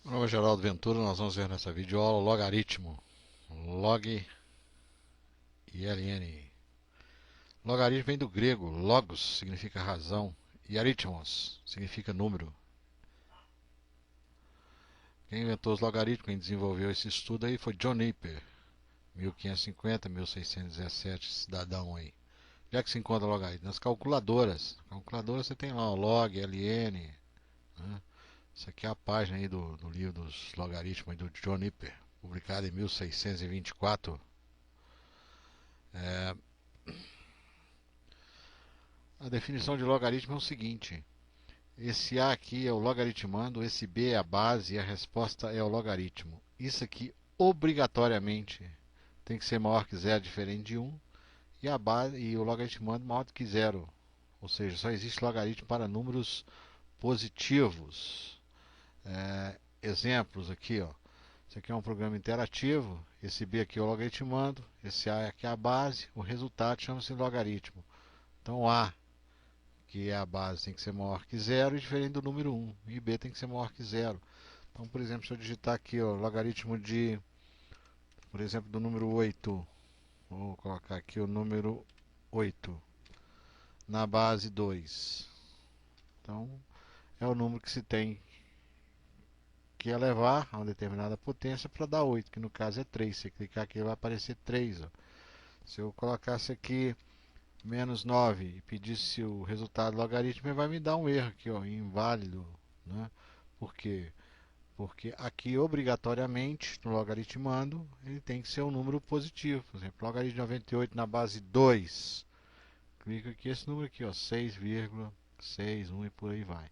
Meu nome é Geraldo Ventura, nós vamos ver nessa videoaula o logaritmo. Log e ln. Logaritmo vem do grego, logos significa razão e aritmos significa número. Quem inventou os logaritmos, quem desenvolveu esse estudo aí foi John Napier, 1550, 1617, cidadão aí. Onde é que se encontra logaritmo? Nas calculadoras. Calculadoras você tem lá o log, ln, né? Isso aqui é a página aí do livro dos logaritmos do John Napier, publicado em 1624. É, a definição de logaritmo é o seguinte: esse A aqui é o logaritmando, esse B é a base e a resposta é o logaritmo. Isso aqui obrigatoriamente tem que ser maior que zero, diferente de um, e a base e o logaritmando maior do que zero. Ou seja, só existe logaritmo para números positivos. Exemplos aqui, ó. Isso aqui é um programa interativo. Esse B aqui é o logaritmando, esse A aqui é a base, o resultado chama-se logaritmo. Então A, que é a base, tem que ser maior que zero e diferente do número um. E B tem que ser maior que zero. Então, por exemplo, se eu digitar aqui, ó, logaritmo de, por exemplo, do número 8, vou colocar aqui o número 8 na base 2. Então, é o número que se tem que elevar a uma determinada potência para dar 8, que no caso é 3. Se você clicar aqui, vai aparecer 3. Ó. Se eu colocasse aqui menos 9 e pedisse o resultado logarítmico, ele vai me dar um erro aqui, ó, inválido. Né? Por quê? Porque aqui, obrigatoriamente, no logaritmando, ele tem que ser um número positivo. Por exemplo, logaritmo de 98 na base 2. Clica aqui, esse número aqui, ó, 6,61 e por aí vai.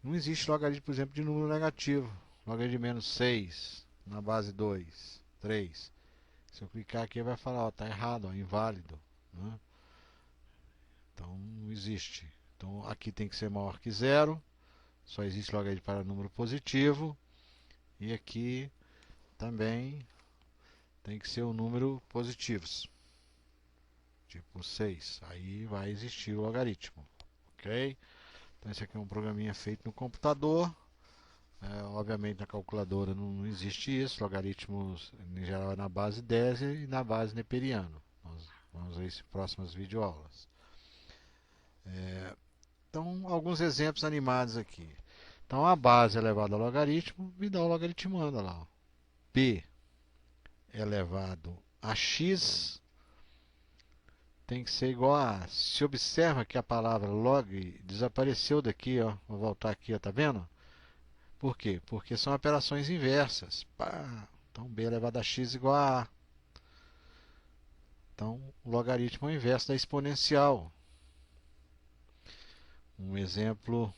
Não existe logaritmo, por exemplo, de número negativo. Logaritmo de menos 6 na base 2, 3. Se eu clicar aqui, vai falar, ó, tá errado, ó, inválido. Né? Então, não existe. Então, aqui tem que ser maior que zero. Só existe logaritmo para número positivo. E aqui também tem que ser um número positivo. Tipo 6. Aí vai existir o logaritmo. Ok? Então, esse aqui é um programinha feito no computador. Obviamente na calculadora não existe isso. Logaritmos em geral é na base 10 e na base neperiano. Nós vamos ver isso em próximas videoaulas. Então, alguns exemplos animados aqui. Então, a base elevada ao logaritmo me dá o logaritmando lá. Ó. P elevado a x tem que ser igual a... Se observa que a palavra log desapareceu daqui, ó. Vou voltar aqui, ó, tá vendo? Por quê? Porque são operações inversas. Pá. Então, b elevado a x igual a A. Então, o logaritmo é o inverso da exponencial. Um exemplo,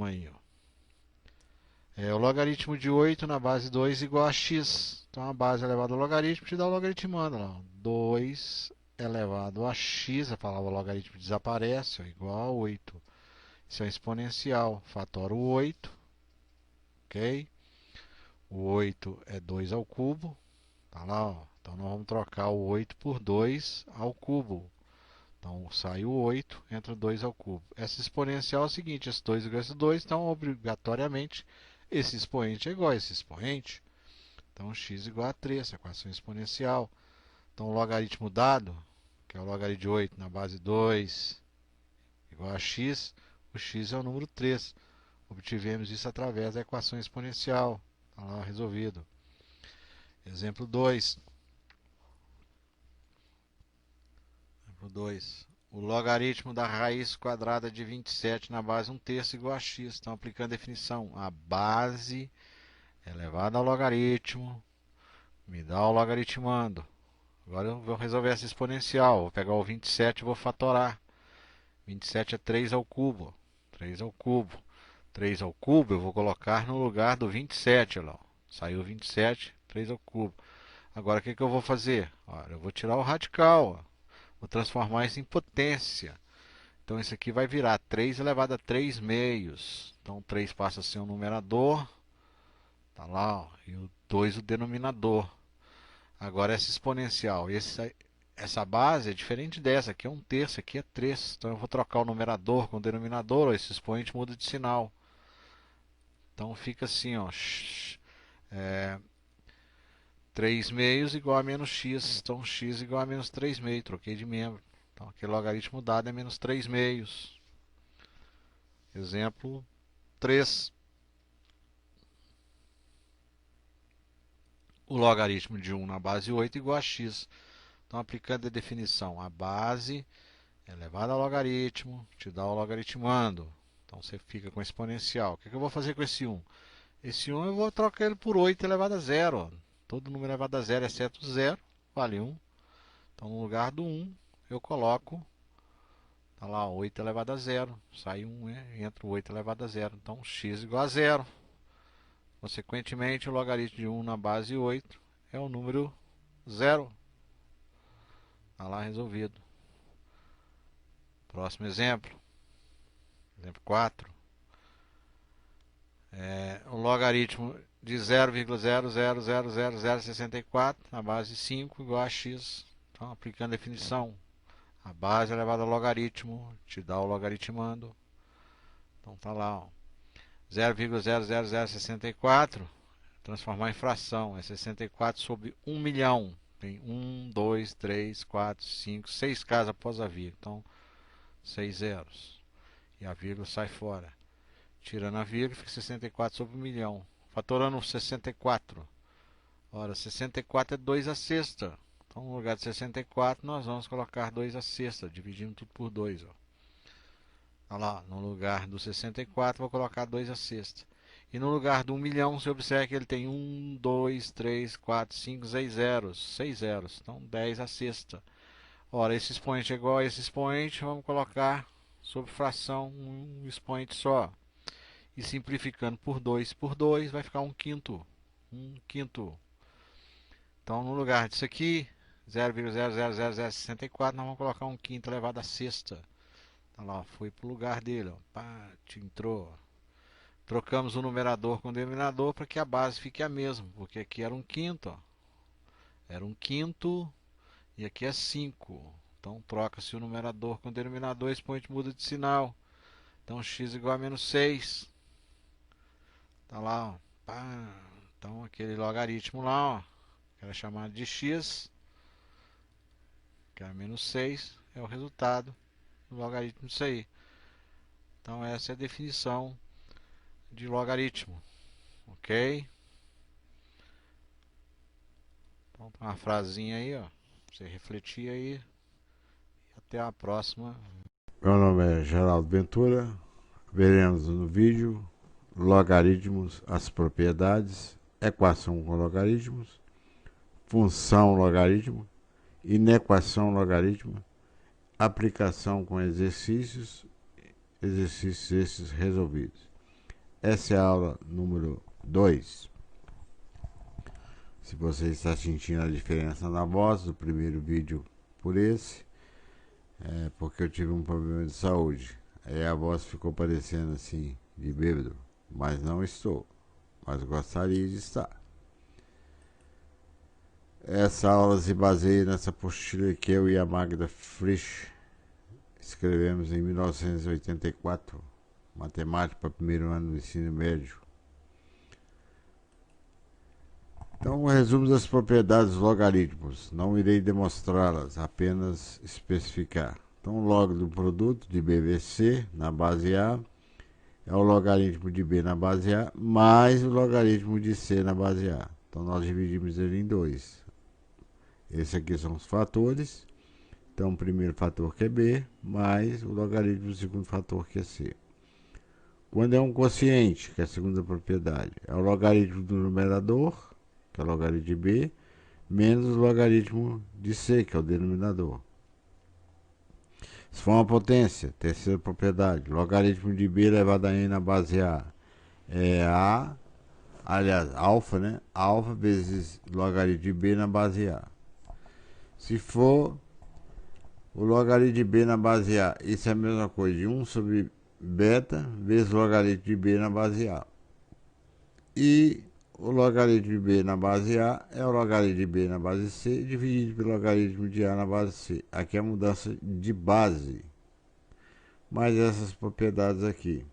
aí, ó. O logaritmo de 8 na base 2 igual a x. Então, a base elevada ao logaritmo te dá o logaritmando. Lá. 2 elevado a x, a palavra logaritmo desaparece, ó, igual a 8. Isso é exponencial. Fatora o 8. Ok? O 8 é 2 ao cubo. Tá lá, ó. Então, nós vamos trocar o 8 por 2 ao cubo. Então, sai o 8, entra 2 ao cubo. Essa exponencial é o seguinte, esse 2 igual a esse 2, então, obrigatoriamente, esse expoente é igual a esse expoente. Então, x igual a 3, essa equação exponencial. Então, o logaritmo dado, que é o logaritmo de 8 na base 2, igual a x, o x é o número 3. Obtivemos isso através da equação exponencial. Está lá resolvido. Exemplo 2. Exemplo 2. O logaritmo da raiz quadrada de 27 na base 1/3 igual a x. Então, aplicando a definição, a base elevada ao logaritmo me dá o logaritmando. Agora eu vou resolver essa exponencial. Vou pegar o 27 e vou fatorar. 27 é 3 ao cubo. 3 ao cubo. 3 ao cubo eu vou colocar no lugar do 27. Olha lá. Saiu 27, 3 ao cubo. Agora o que eu vou fazer? Olha, eu vou tirar o radical. Vou transformar isso em potência. Então isso aqui vai virar 3 elevado a 3 meios. Então 3 passa a ser um numerador. Tá lá, ó, e o 2 o denominador. Agora essa exponencial. Essa base é diferente dessa. Aqui é 1/3, aqui é 3. Então eu vou trocar o numerador com o denominador. Ó, esse expoente muda de sinal. Então fica assim, ó, 3 meios igual a menos x. Então x igual a menos 3 meios. Troquei de membro. Então aquele logaritmo dado é menos 3 meios. Exemplo 3. O logaritmo de 1 na base 8 igual a x. Então aplicando a definição, a base elevado ao logaritmo te dá o logaritmando. Então você fica com exponencial. O que eu vou fazer com esse 1? Esse 1 eu vou trocar ele por 8 elevado a 0. Todo número elevado a 0, exceto 0, vale 1. Então no lugar do 1 eu coloco, tá lá, 8 elevado a 0. Sai 1, entra o 8 elevado a 0. Então x igual a 0. Consequentemente, o logaritmo de 1 na base 8 é o número 0. Está lá resolvido. Próximo exemplo. Exemplo 4. O logaritmo de 0,0000064 na base 5 igual a x. Então, aplicando a definição, a base elevada ao logaritmo te dá o logaritmando. Então, tá lá, ó. 0,00064, transformar em fração, é 64 sobre 1 milhão. Tem 1, 2, 3, 4, 5, 6 casas após a vírgula. Então, 6 zeros. E a vírgula sai fora. Tirando a vírgula, fica 64 sobre 1 milhão. Fatorando 64. Ora, 64 é 2 a sexta. Então, no lugar de 64, nós vamos colocar 2 a sexta, dividindo tudo por 2. Ó. Olha lá, no lugar do 64, vou colocar 2 a sexta. E no lugar do 1 milhão, você observa que ele tem 1, 2, 3, 4, 5, 6 zeros. 6 zeros. Então, 10 a sexta. Ora, esse expoente é igual a esse expoente, vamos colocar sobre fração um expoente só. E simplificando por 2, vai ficar 1 quinto. 1 quinto. Então, no lugar disso aqui, 0,00064, nós vamos colocar 1 quinto elevado a sexta. Tá lá, foi para o lugar dele. Ó. Pá, entrou. Trocamos o numerador com o denominador para que a base fique a mesma. Porque aqui era 1 quinto. Ó. Era 1 quinto e aqui é 5. Então, troca-se o numerador com o denominador, esse expoente muda de sinal. Então, x igual a menos 6. Tá lá, ó. Pá. Então, aquele logaritmo lá, ó, que era chamado de x, que era menos 6, é o resultado do logaritmo disso aí. Então, essa é a definição de logaritmo. Ok? Então, uma frasinha aí, ó, pra você refletir aí. E até a próxima. Meu nome é Geraldo Ventura. Veremos no vídeo logaritmos, as propriedades, equação com logaritmos, função logaritmo, inequação logaritmo, aplicação com exercícios esses resolvidos. Essa é a aula número 2. Se você está sentindo a diferença na voz do primeiro vídeo por esse, é porque eu tive um problema de saúde. Aí a voz ficou parecendo assim, de bêbado, mas não estou, mas gostaria de estar. Essa aula se baseia nessa apostila que eu e a Magda Frisch escrevemos em 1984, matemática para primeiro ano do ensino médio. Então, um resumo das propriedades dos logaritmos. Não irei demonstrá-las, apenas especificar. Então, o log do produto de B vezes C na base A é o logaritmo de B na base A mais o logaritmo de C na base A. Então, nós dividimos ele em 2. Esses aqui são os fatores. Então, o primeiro fator que é B, mais o logaritmo do segundo fator que é C. Quando é um quociente, que é a segunda propriedade, é o logaritmo do numerador, que é o logaritmo de B, menos o logaritmo de C, que é o denominador. Se for uma potência, terceira propriedade, logaritmo de B elevado a n na base A é A, aliás, alfa, né? Alfa vezes logaritmo de B na base A. Se for o logaritmo de B na base A, isso é a mesma coisa de 1 sobre beta vezes o logaritmo de B na base A. E o logaritmo de B na base A é o logaritmo de B na base C dividido pelo logaritmo de A na base C. Aqui é a mudança de base. Mas essas propriedades aqui.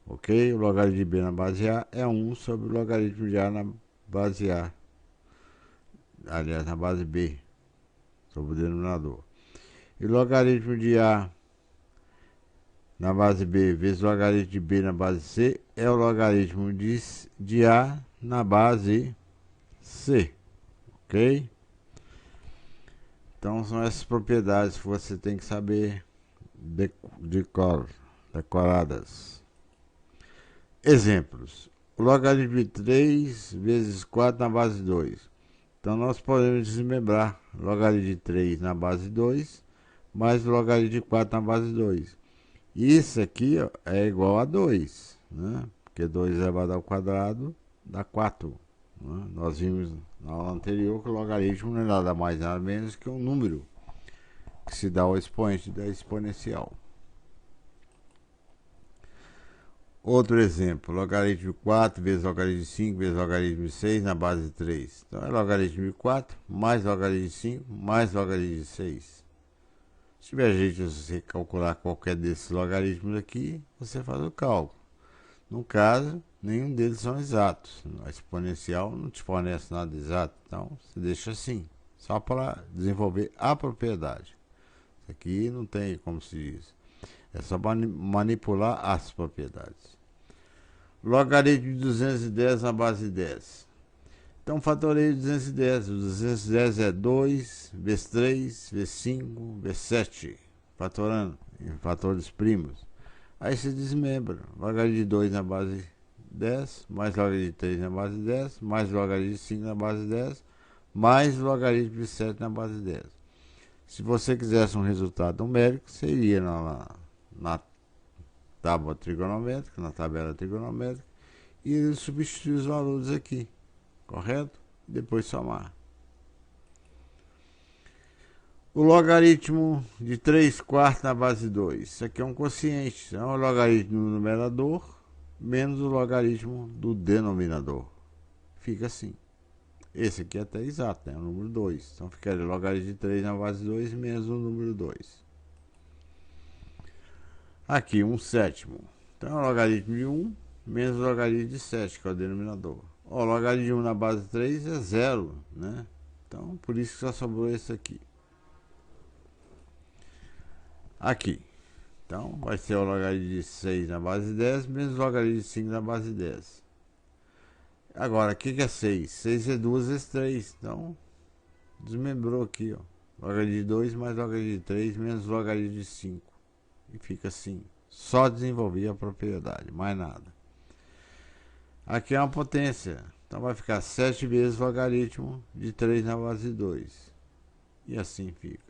Ok? O logaritmo de B na base A é 1 sobre o logaritmo de A na base A. Aliás, na base B, sobre o denominador. E o logaritmo de A na base B vezes o logaritmo de B na base C é o logaritmo de A na base C. Ok? Então são essas propriedades que você tem que saber decoradas. Exemplos. O logaritmo de 3 vezes 4 na base 2. Então nós podemos desmembrar o logaritmo de 3 na base 2 mais o logaritmo de 4 na base 2. Isso aqui ó, é igual a 2, né? Porque 2 elevado ao quadrado dá 4. Né? Nós vimos na aula anterior que o logaritmo não é nada mais nada menos que um número que se dá ao expoente da exponencial. Outro exemplo, logaritmo de 4 vezes logaritmo de 5 vezes logaritmo de 6 na base de 3. Então é logaritmo de 4 mais logaritmo de 5 mais logaritmo de 6. Se tiver jeito de você calcular qualquer desses logaritmos aqui, você faz o cálculo. No caso, nenhum deles são exatos. A exponencial não te fornece nada exato, então você deixa assim, só para desenvolver a propriedade. Isso aqui não tem como se diz. É só manipular as propriedades. Logaritmo de 210 na base de 10. Então, fatoreio 210. O 210 é 2, vezes 3, vezes 5, vezes 7. Fatorando em fatores primos. Aí se desmembra. Logaritmo de 2 na base 10, mais logaritmo de 3 na base 10, mais logaritmo de 5 na base 10, mais logaritmo de 7 na base 10. Se você quisesse um resultado numérico, você iria na tábua trigonométrica, na tabela trigonométrica, e substituir os valores aqui, correto? Depois somar. O logaritmo de 3 quartos na base 2. Isso aqui é um quociente. É o logaritmo do numerador menos o logaritmo do denominador. Fica assim. Esse aqui é até exato, né? O número 2. Então ficaria logaritmo de 3 na base 2 menos o número 2. Aqui, 1/7. Então é o logaritmo de 1 menos o logaritmo de 7, que é o denominador. O logaritmo de 1 na base 3 é 0, né? Então, por isso que só sobrou esse aqui. Aqui. Então, vai ser o logaritmo de 6 na base 10 menos o logaritmo de 5 na base 10. Agora, o que é 6? 6 é 2 vezes 3. Então, desmembrou aqui, ó. Logaritmo de 2 mais logaritmo de 3 menos logaritmo de 5. E fica assim. Só desenvolver a propriedade, mais nada. Aqui é uma potência. Então vai ficar 7 vezes o logaritmo de 3 na base de 2. E assim fica.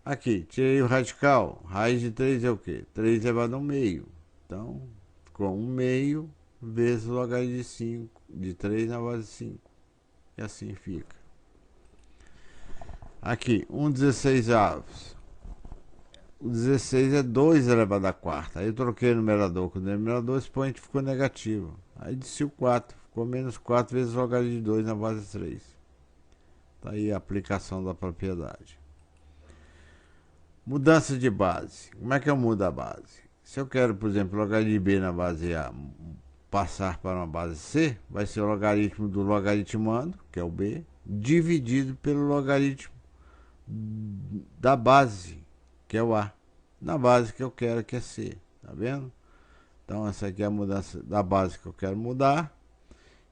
Aqui, tirei o radical. Raiz de 3 é o quê? 3 elevado ao meio. Então, ficou 1 meio vezes o logaritmo de 5, de 3 na base de 5. E assim fica. Aqui, 1/16 avos. O 16 é 2 elevado a quarta. Aí eu troquei o numerador com o denominador, o expoente ficou negativo. Aí disse o 4, ficou menos 4 vezes o logaritmo de 2 na base de 3. Tá aí a aplicação da propriedade. Mudança de base. Como é que eu mudo a base? Se eu quero, por exemplo, o logaritmo de B na base A passar para uma base C, vai ser o logaritmo do logaritmando, que é o B, dividido pelo logaritmo da base, que é o A, na base que eu quero, que é C. Tá vendo? Então essa aqui é a mudança da base que eu quero mudar.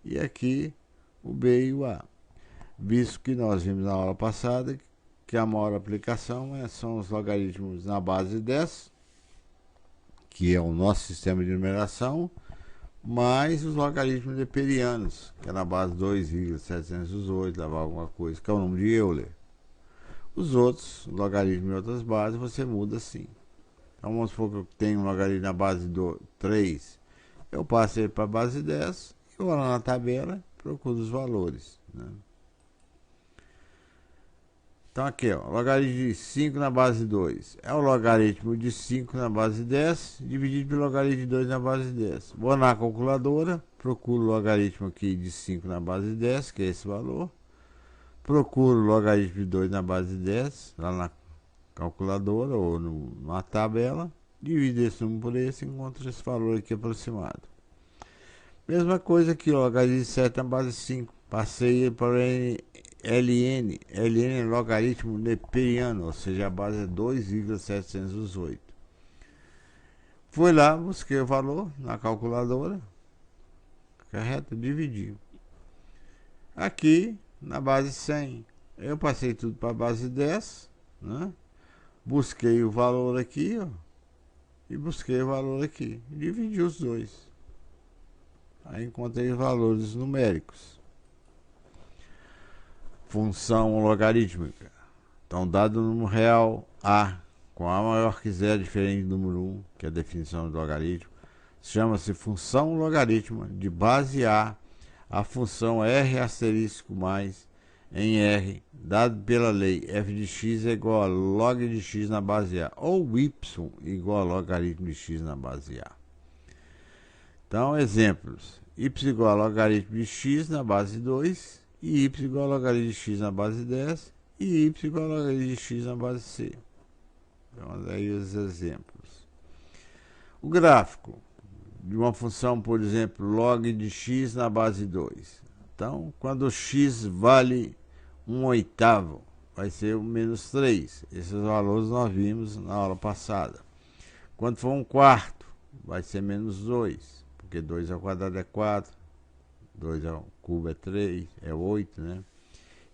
E aqui o B e o A. Visto que nós vimos na aula passada que a maior aplicação são os logaritmos na base 10, que é o nosso sistema de numeração, mais os logaritmos neperianos, que é na base 2,708, levar alguma coisa, que é o número de Euler. Os outros logaritmos em outras bases você muda assim. Então vamos supor que eu tenho um logaritmo na base 3, eu passo ele para a base 10, e vou lá na tabela, procuro os valores, né? Então aqui, ó, logaritmo de 5 na base 2 é o logaritmo de 5 na base 10 dividido pelo logaritmo de 2 na base 10. Vou na calculadora, procuro o logaritmo aqui de 5 na base 10, que é esse valor. Procuro o logaritmo de 2 na base 10, lá na calculadora ou na tabela. Divide esse número por esse e encontra esse valor aqui aproximado. Mesma coisa aqui, ó, logaritmo de 7 na base 5. Passei para ln. ln é logaritmo neperiano, ou seja, a base é 2,708. Fui lá, busquei o valor na calculadora, correto? Dividi. Aqui, na base 100, eu passei tudo para a base 10, né? Busquei o valor aqui, ó, e busquei o valor aqui. Dividi os dois. Aí encontrei os valores numéricos. Função logarítmica. Então, dado o número real A com A maior que zero, diferente do número 1, que é a definição do logaritmo, chama-se função logarítmica de base a função R asterisco mais em R, dado pela lei f de x é igual a log de x na base A, ou y igual a logaritmo de x na base A. Então, exemplos. Y igual a logaritmo de x na base 2, e y igual a logaritmo de x na base 10, e y igual a logaritmo de x na base C. Então, daí os exemplos. O gráfico de uma função, por exemplo, log de x na base 2. Então, quando x vale 1/8, vai ser o menos 3. Esses valores nós vimos na aula passada. Quando for 1/4, vai ser menos 2, porque 2 ao quadrado é 4, 2 ao cubo é 3, é 8, né?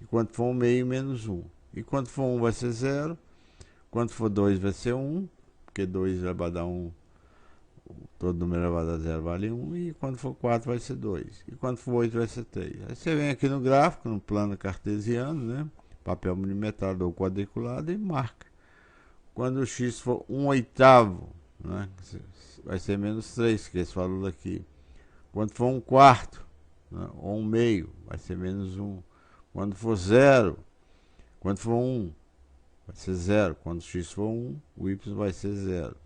E quando for 1/2, menos 1. E quando for 1 vai ser 0, quando for 2 vai ser 1, porque 2 elevado a 1, todo número elevado a 0 vale 1, e quando for 4 vai ser 2, e quando for 8 vai ser 3. Aí você vem aqui no gráfico, no plano cartesiano, né? Papel milimetrado ou quadriculado, e marca. Quando o x for 1/8, né? Vai ser menos 3, que é esse valor aqui. Quando for 1/4, né? Ou 1/2, vai ser menos 1. Quando for 0, quando for 1, vai ser 0. Quando x for 1, o y vai ser 0.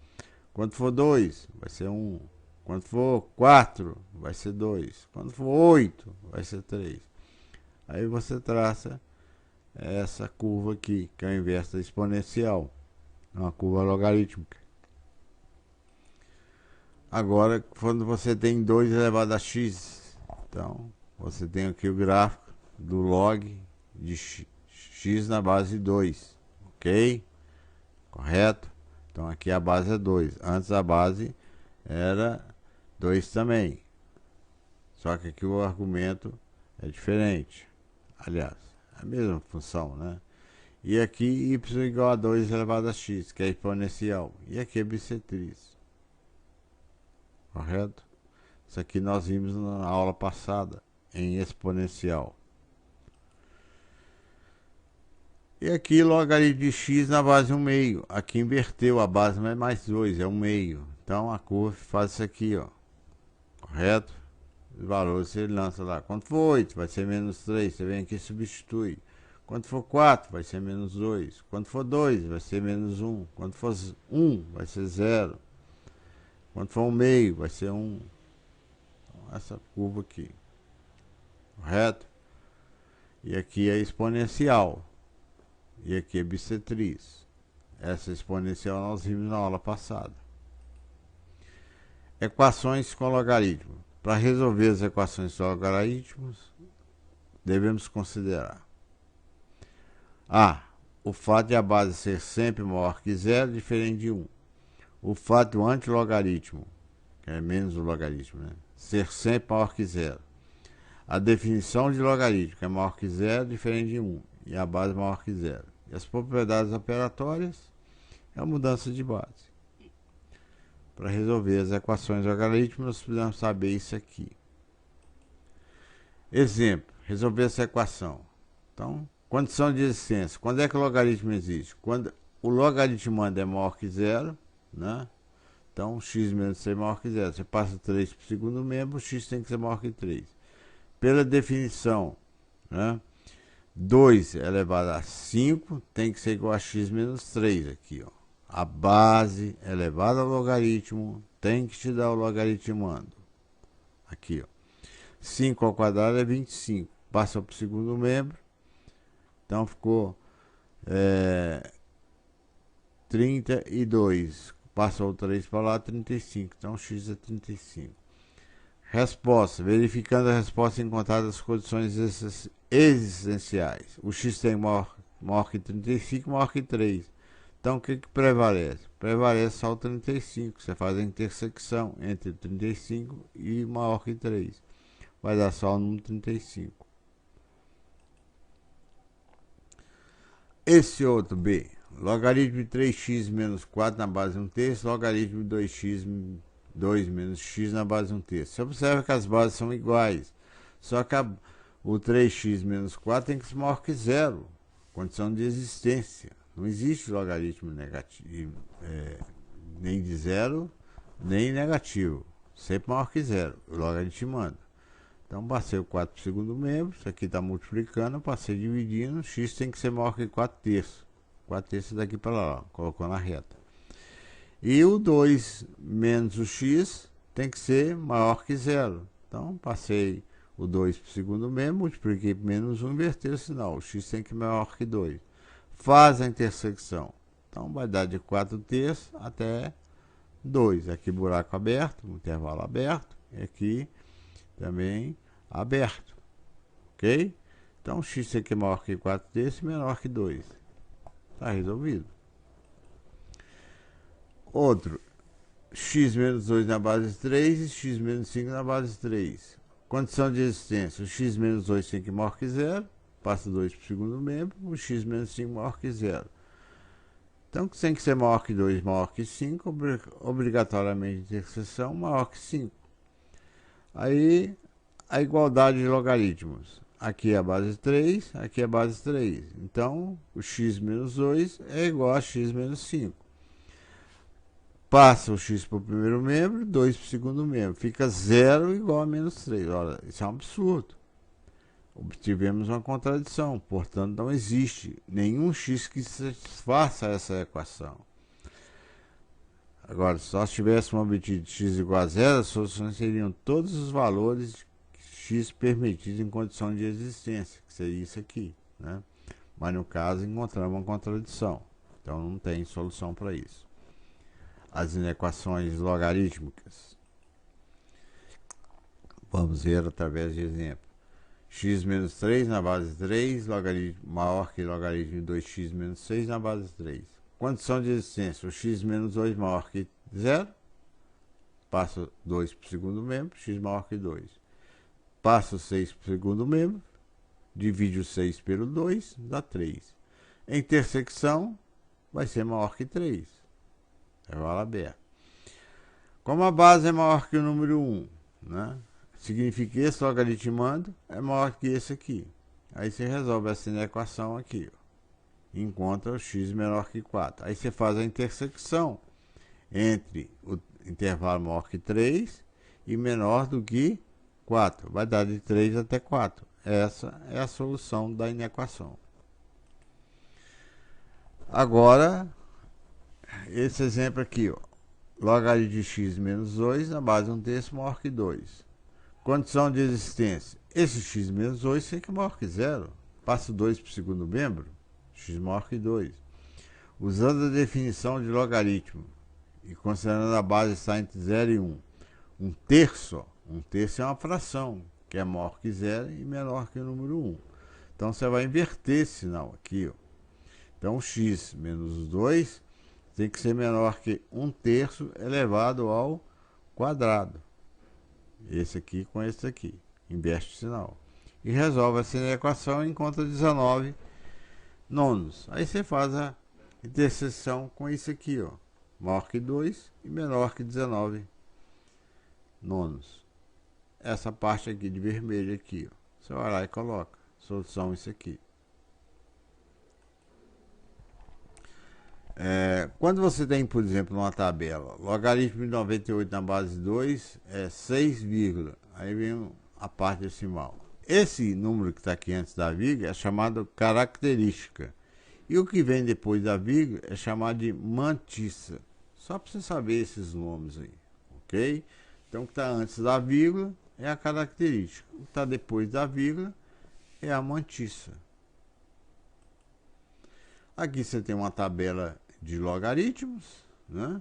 Quando for 2, vai ser 1. Quando for 4, vai ser 2. Quando for 8, vai ser 3. Aí você traça essa curva aqui, que é o inverso da exponencial. É uma curva logarítmica. Agora, quando você tem 2 elevado a x, então você tem aqui o gráfico do log de x na base 2. Ok? Correto? Então aqui a base é 2. Antes a base era 2 também. Só que aqui o argumento é diferente. Aliás, é a mesma função, né? E aqui y igual a 2 elevado a x, que é exponencial. E aqui é bissetriz. Correto? Isso aqui nós vimos na aula passada, em exponencial. E aqui logaritmo de x na base 1/2. Aqui inverteu, a base não é mais 2, é 1/2. Então a curva faz isso aqui, ó. Correto? Os valores você lança lá. Quando for 8, vai ser menos 3. Você vem aqui e substitui. Quando for 4, vai ser menos 2. Quando for 2, vai ser menos 1. Quando for 1, vai ser 0. Quando for 1/2, vai ser 1. Então, essa curva aqui. Correto? E aqui é exponencial. E aqui é bissetriz. Essa exponencial nós vimos na aula passada. Equações com logaritmo. Para resolver as equações com logaritmos, devemos considerar A. O fato de a base ser sempre maior que 0 diferente de 1. O fato do antilogaritmo, que é menos o logaritmo, né? Ser sempre maior que 0. A definição de logaritmo, que é maior que 0 diferente de 1. E a base maior que 0. E as propriedades operatórias é a mudança de base. Para resolver as equações logarítmicas, nós precisamos saber isso aqui. Exemplo, resolver essa equação. Então, condição de existência. Quando é que o logaritmo existe? Quando o logaritmando é maior que 0, né? Então, x menos c é maior que 0. Você passa 3 para o segundo membro, x tem que ser maior que 3. Pela definição, né? 2 elevado a 5 tem que ser igual a x menos 3 aqui, ó. A base elevada ao logaritmo tem que te dar o logaritmando. Aqui, ó. 5 ao quadrado é 25. Passa para o segundo membro. Então ficou 32. Passou o 3 para lá, 35. Então x é 35. Resposta. Verificando a resposta encontrada as condições existenciais. O x tem maior que 35, maior que 3. Então o que prevalece? Prevalece só o 35. Você faz a intersecção entre 35 e maior que 3. Vai dar só o número 35. Esse outro B. Logaritmo de 3x menos 4 na base de 1/3, logaritmo de 2 menos x na base de 1/3. Você observa que as bases são iguais, só que o 3x menos 4 tem que ser maior que zero, condição de existência. Não existe logaritmo negativo, nem de zero, nem negativo, sempre maior que zero, o logaritmando. Então passei o 4 para o segundo membro, isso aqui está multiplicando, passei dividindo, x tem que ser maior que 4/3. 4/3 daqui para lá, colocou na reta. E o 2 menos o x tem que ser maior que zero. Então passei o 2 para o segundo membro, multipliquei por menos 1, inverter o sinal. O x tem que ser maior que 2. Faz a intersecção. Então vai dar de 4/3 até 2. Aqui buraco aberto, um intervalo aberto. E aqui também aberto. Ok? Então x tem que ser maior que 4/3 e menor que 2. Está resolvido. Outro. X menos 2 na base 3 e x menos 5 na base 3. Condição de existência. O x menos 2 tem que ser maior que zero. Passa 2 para o segundo membro. O x menos 5 maior que zero. Então tem que ser maior que 2, maior que 5. Obrigatoriamente interseção maior que 5. Aí a igualdade de logaritmos. Aqui é a base 3, aqui é a base 3. Então, o x menos 2 é igual a x menos 5. Passa o x para o primeiro membro, 2 para o segundo membro. Fica 0 igual a menos 3. Olha, isso é um absurdo. Obtivemos uma contradição. Portanto, não existe nenhum x que satisfaça essa equação. Agora, se nós tivéssemos obtido x igual a 0, as soluções seriam todos os valores x permitidos em condição de existência, que seria isso aqui, né? Mas no caso encontramos uma contradição, então não tem solução para isso. As inequações logarítmicas, vamos ver através de exemplo. X menos 3 na base 3, logaritmo maior que logaritmo de 2x menos 6 na base 3. Condição de existência, o x menos 2 maior que 0, passa 2 para o segundo membro, x maior que 2. Passa o 6 para o segundo membro, divide o 6 pelo 2, dá 3. A intersecção vai ser maior que 3. Intervalo aberto. Como a base é maior que o número 1, né? Significa que esse logaritmando é maior que esse aqui. Aí você resolve essa equação aqui, ó. Encontra o x menor que 4. Aí você faz a intersecção entre o intervalo maior que 3 e menor do que 4. Vai dar de 3 até 4. Essa é a solução da inequação. Agora, esse exemplo aqui, ó. Logaritmo de x menos 2 na base de 1/3 maior que 2. Condição de existência. Esse x menos 2 tem que ser maior que 0. Passa 2 para o segundo membro, x maior que 2. Usando a definição de logaritmo e considerando a base está entre 0 e 1. 1/3, ó. 1/3 é uma fração, que é maior que 0 e menor que o número 1. Então você vai inverter esse sinal aqui, ó. Então x menos 2 tem que ser menor que 1/3 elevado ao quadrado. Esse aqui com esse aqui. Inverte o sinal. E resolve essa equação e encontra 19 nonos. Aí você faz a interseção com isso aqui, ó. Maior que 2 e menor que 19 nonos. Essa parte aqui de vermelho aqui, ó. Você vai lá e coloca. Solução isso aqui. Quando você tem, por exemplo, uma tabela, logaritmo de 98 na base 2 é 6, aí vem a parte decimal. Esse número que está aqui antes da vírgula é chamado característica. E o que vem depois da vírgula é chamado de mantissa. Só para você saber esses nomes aí, ok? Então, o que está antes da vírgula é a característica. O que está depois da vírgula é a mantissa. Aqui você tem uma tabela de logaritmos, né?